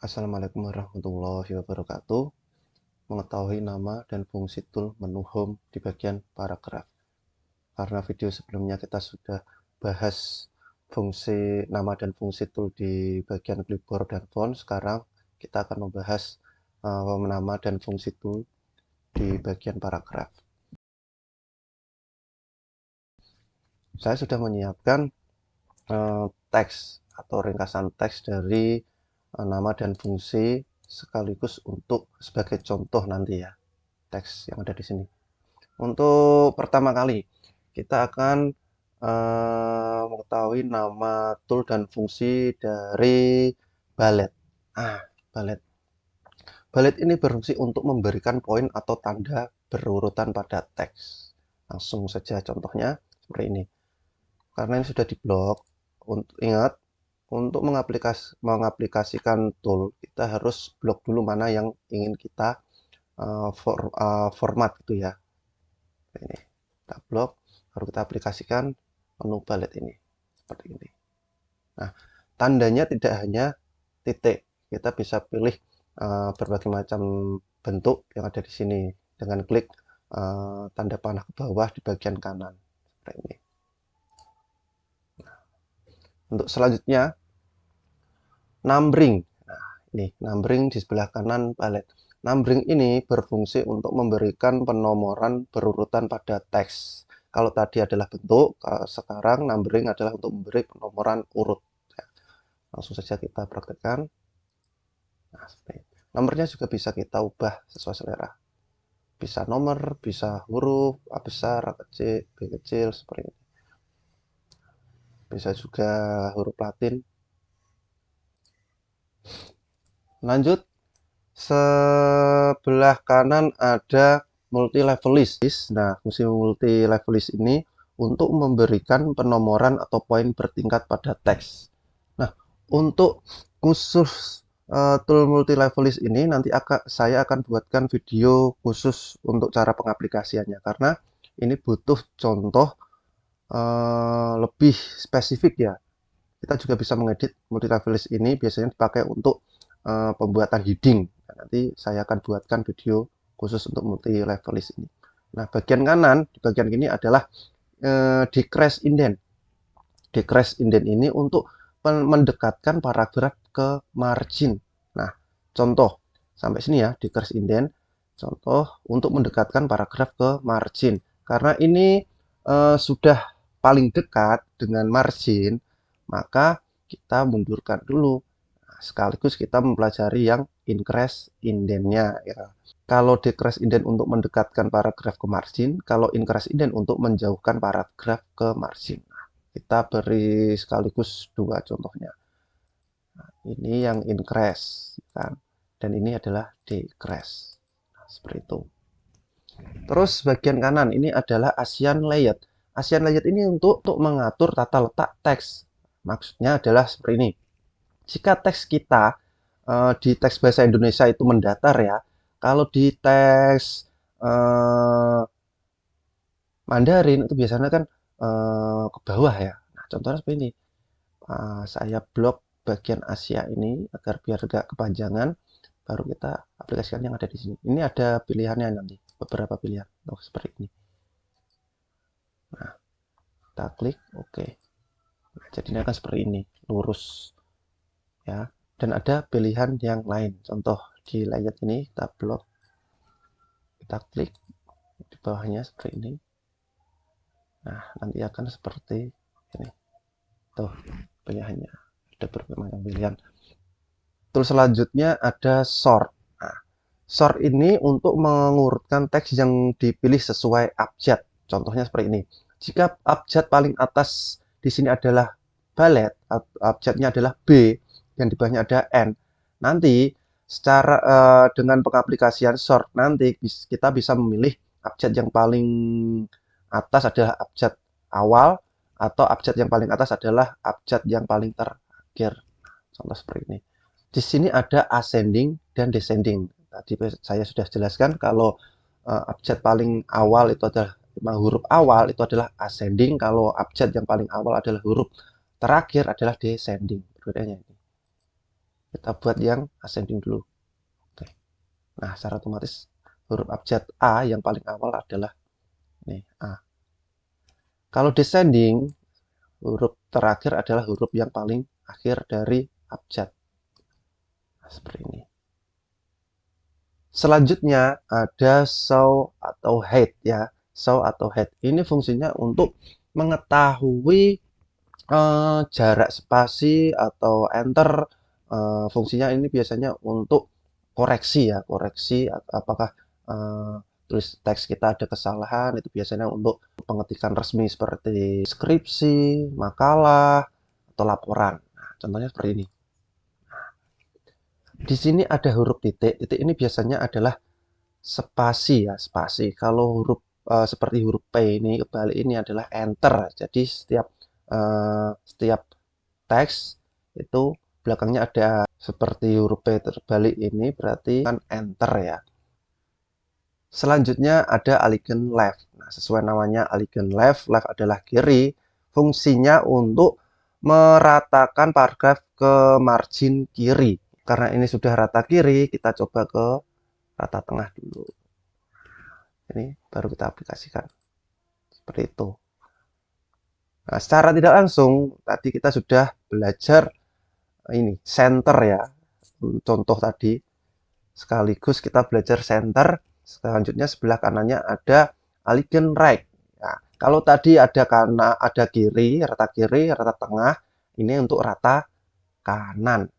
Assalamualaikum warahmatullahi wabarakatuh. Mengetahui nama dan fungsi tool menu home di bagian paragraf. Karena video sebelumnya kita sudah bahas fungsi nama dan fungsi tool di bagian clipboard dan font, sekarang kita akan membahas nama dan fungsi tool di bagian paragraf. Saya sudah menyiapkan teks atau ringkasan teks dari nama dan fungsi sekaligus untuk sebagai contoh nanti ya, teks yang ada di sini. Untuk pertama kali kita akan mengetahui nama tool dan fungsi dari bullet. Bullet. Bullet ini berfungsi untuk memberikan poin atau tanda berurutan pada teks. Langsung saja contohnya seperti ini. Karena ini sudah diblok, ingat untuk mengaplikasikan tool kita harus blok dulu mana yang ingin kita format gitu ya. Ini kita blok, baru kita aplikasikan menu bullet ini seperti ini. Nah, tandanya tidak hanya titik, kita bisa pilih berbagai macam bentuk yang ada di sini dengan klik tanda panah ke bawah di bagian kanan seperti ini. Nah, untuk selanjutnya numbering. Nah, ini numbering di sebelah kanan bullet. Numbering ini berfungsi untuk memberikan penomoran berurutan pada teks. Kalau tadi adalah bentuk, sekarang numbering adalah untuk memberi penomoran urut. Langsung saja kita praktekkan. Nah, nomornya juga bisa kita ubah sesuai selera. Bisa nomor, bisa huruf, A besar, A kecil, B kecil, seperti ini. Bisa juga huruf Latin. Lanjut, sebelah kanan ada multi level list. Nah, fungsi multi level list ini untuk memberikan penomoran atau poin bertingkat pada teks. Nah, untuk khusus tool multi level list ini nanti saya akan buatkan video khusus untuk cara pengaplikasiannya karena ini butuh contoh lebih spesifik ya. Kita juga bisa mengedit multi level list ini biasanya dipakai untuk pembuatan heading. Nah, nanti saya akan buatkan video khusus untuk multi level list ini. Nah, bagian kanan di bagian ini adalah decrease indent. Decrease indent ini untuk mendekatkan paragraf ke margin. Nah, contoh sampai sini ya, decrease indent. Contoh untuk mendekatkan paragraf ke margin. Karena ini sudah paling dekat dengan margin, maka kita mundurkan dulu. Nah, sekaligus kita mempelajari yang increase indentnya ya. Kalau decrease indent untuk mendekatkan paragraf ke margin, kalau increase indent untuk menjauhkan paragraf ke margin. Nah, kita beri sekaligus dua contohnya. Nah, ini yang increase kan, dan ini adalah decrease. Nah, seperti itu. Terus bagian kanan ini adalah ASEAN layout. ASEAN layout ini untuk mengatur tata letak teks. Maksudnya adalah seperti ini. Jika teks kita di teks bahasa Indonesia itu mendatar ya, kalau di teks Mandarin itu biasanya kan ke bawah ya. Nah, contohnya seperti ini. Saya blok bagian Asia ini agar biar gak kepanjangan. Baru kita aplikasikan yang ada di sini. Ini ada pilihannya nanti, beberapa pilihan. Oh, seperti ini. Nah, kita klik OK. Nah, jadinya akan seperti ini, lurus ya. Dan ada pilihan yang lain. Contoh di layout ini kita blok, kita klik di bawahnya seperti ini. Nah, nanti akan seperti ini. Tuh pilihannya, ada berbagai macam pilihan. Terus selanjutnya ada sort. Nah, sort ini untuk mengurutkan teks yang dipilih sesuai abjad. Contohnya seperti ini. Jika abjad paling atas di sini adalah bullet, abjadnya adalah B, yang di bawahnya ada N. Nanti secara dengan pengaplikasian sort nanti kita bisa memilih abjad yang paling atas adalah abjad awal atau abjad yang paling atas adalah abjad yang paling terakhir. Contoh seperti ini. Di sini ada ascending dan descending. Tadi saya sudah jelaskan kalau abjad paling awal itu adalah huruf awal itu adalah ascending, kalau abjad yang paling awal adalah huruf terakhir adalah descending. Bedanya ini. Kita buat yang ascending dulu. Oke. Nah, secara otomatis huruf abjad A yang paling awal adalah nih, A. Kalau descending, huruf terakhir adalah huruf yang paling akhir dari abjad. Nah, seperti ini. Selanjutnya ada show atau hide ya. Show atau hide. Ini fungsinya untuk mengetahui jarak spasi atau enter. Fungsinya ini biasanya untuk koreksi ya, koreksi apakah tulis teks kita ada kesalahan, itu biasanya untuk pengetikan resmi seperti skripsi, makalah, atau laporan. Nah, contohnya seperti ini. Di sini ada huruf titik. Titik ini biasanya adalah spasi ya, spasi. Kalau huruf seperti huruf P ini kebalik ini adalah enter. Jadi setiap teks itu belakangnya ada seperti huruf P terbalik ini berarti kan enter ya. Selanjutnya ada aligned left. Nah, sesuai namanya aligned left, left adalah kiri. Fungsinya untuk meratakan paragraf ke margin kiri. Karena ini sudah rata kiri, kita coba ke rata tengah dulu. Ini baru kita aplikasikan. Seperti itu. Nah, secara tidak langsung, tadi kita sudah belajar ini, center ya. Contoh tadi. Sekaligus kita belajar center. Selanjutnya sebelah kanannya ada aligned right. Nah, kalau tadi ada kanan, ada kiri, rata tengah. Ini untuk rata kanan.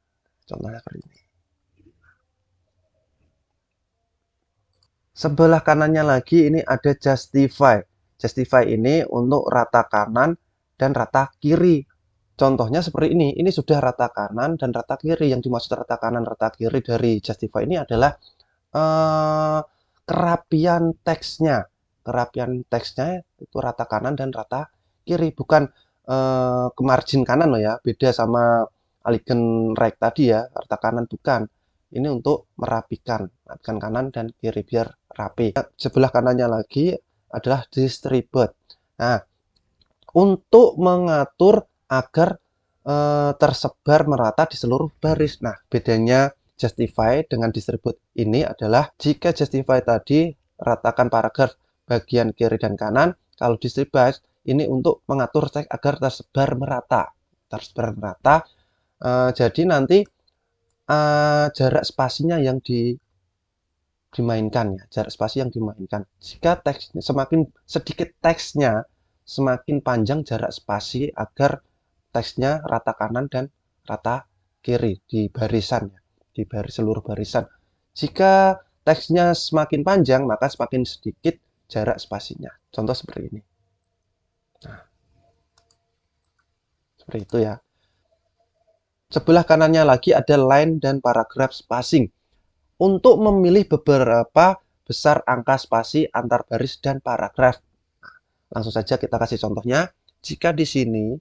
Contohnya seperti ini. Sebelah kanannya lagi ini ada justify. Justify ini untuk rata kanan dan rata kiri. Contohnya seperti ini. Ini sudah rata kanan dan rata kiri. Yang dimaksud rata kanan, rata kiri dari justify ini adalah kerapian teksnya. Kerapian teksnya itu rata kanan dan rata kiri. Bukan ke margin kanan loh ya. Beda sama aligned right tadi ya, rata kanan bukan. Ini untuk merapikan kanan dan kiri biar rapi. Sebelah kanannya lagi adalah distribute. Nah, untuk mengatur agar tersebar merata di seluruh baris. Nah, bedanya justify dengan distribute ini adalah jika justify tadi ratakan paragraf bagian kiri dan kanan, kalau distribute ini untuk mengatur teks agar tersebar merata. Tersebar merata. Jadi nanti jarak spasinya yang dimainkan ya, jarak spasi yang dimainkan. Jika teks semakin sedikit teksnya, semakin panjang jarak spasi agar teksnya rata kanan dan rata kiri di barisan ya, di seluruh barisan. Jika teksnya semakin panjang, maka semakin sedikit jarak spasinya. Contoh seperti ini. Nah, seperti itu ya. Sebelah kanannya lagi ada line dan paragraf spacing. Untuk memilih beberapa besar angka spasi antar baris dan paragraf. Langsung saja kita kasih contohnya. Jika di sini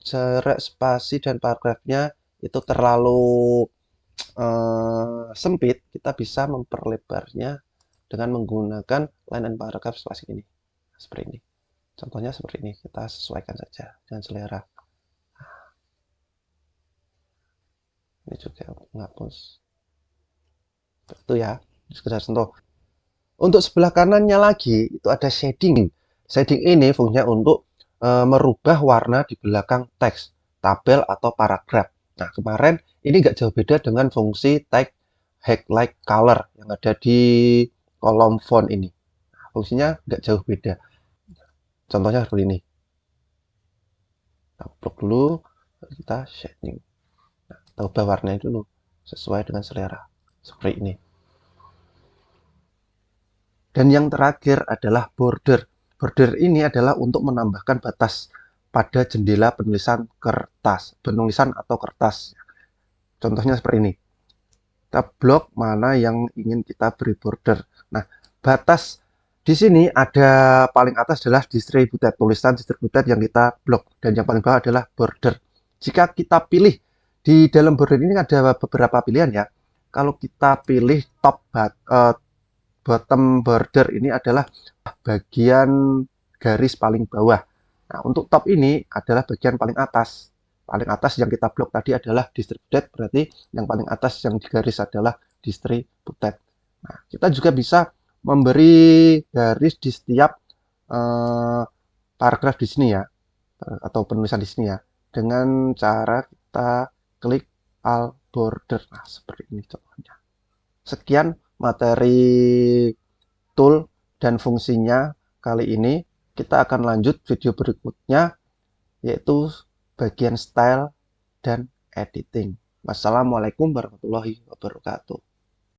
jarak spasi dan paragrafnya itu terlalu sempit, kita bisa memperlebarnya dengan menggunakan line and paragraph spacing ini. Seperti ini. Contohnya seperti ini. Kita sesuaikan saja dengan selera. Ini juga menghapus. Itu ya, sekedar contoh. Untuk sebelah kanannya lagi itu ada shading. Shading ini fungsinya untuk merubah warna di belakang teks, tabel atau paragraf. Nah, kemarin ini nggak jauh beda dengan fungsi tag highlight color yang ada di kolom font ini. Nah, fungsinya nggak jauh beda. Contohnya seperti ini. Kita blok dulu, kita shading. Nah, kita ubah warnanya dulu sesuai dengan selera. Seperti ini. Dan yang terakhir adalah border. Border ini adalah untuk menambahkan batas pada jendela penulisan kertas, penulisan atau kertas. Contohnya seperti ini. Kita blok mana yang ingin kita beri border. Nah, batas di sini ada paling atas adalah distributed, tulisan distributed yang kita blok. Dan yang paling bawah adalah border. Jika kita pilih, di dalam border ini ada beberapa pilihan ya. Kalau kita pilih top bottom border ini adalah bagian garis paling bawah. Nah, untuk top ini adalah bagian paling atas. paling atas yang kita blok tadi adalah distributed, berarti yang paling atas yang digaris adalah distributed. Nah, kita juga bisa memberi garis di setiap paragraf di sini ya, atau penulisan di sini ya, dengan cara kita klik alt border. Nah, seperti ini contohnya. Sekian materi tool dan fungsinya kali ini. Kita akan lanjut video berikutnya, yaitu bagian style dan editing. Wassalamualaikum warahmatullahi wabarakatuh.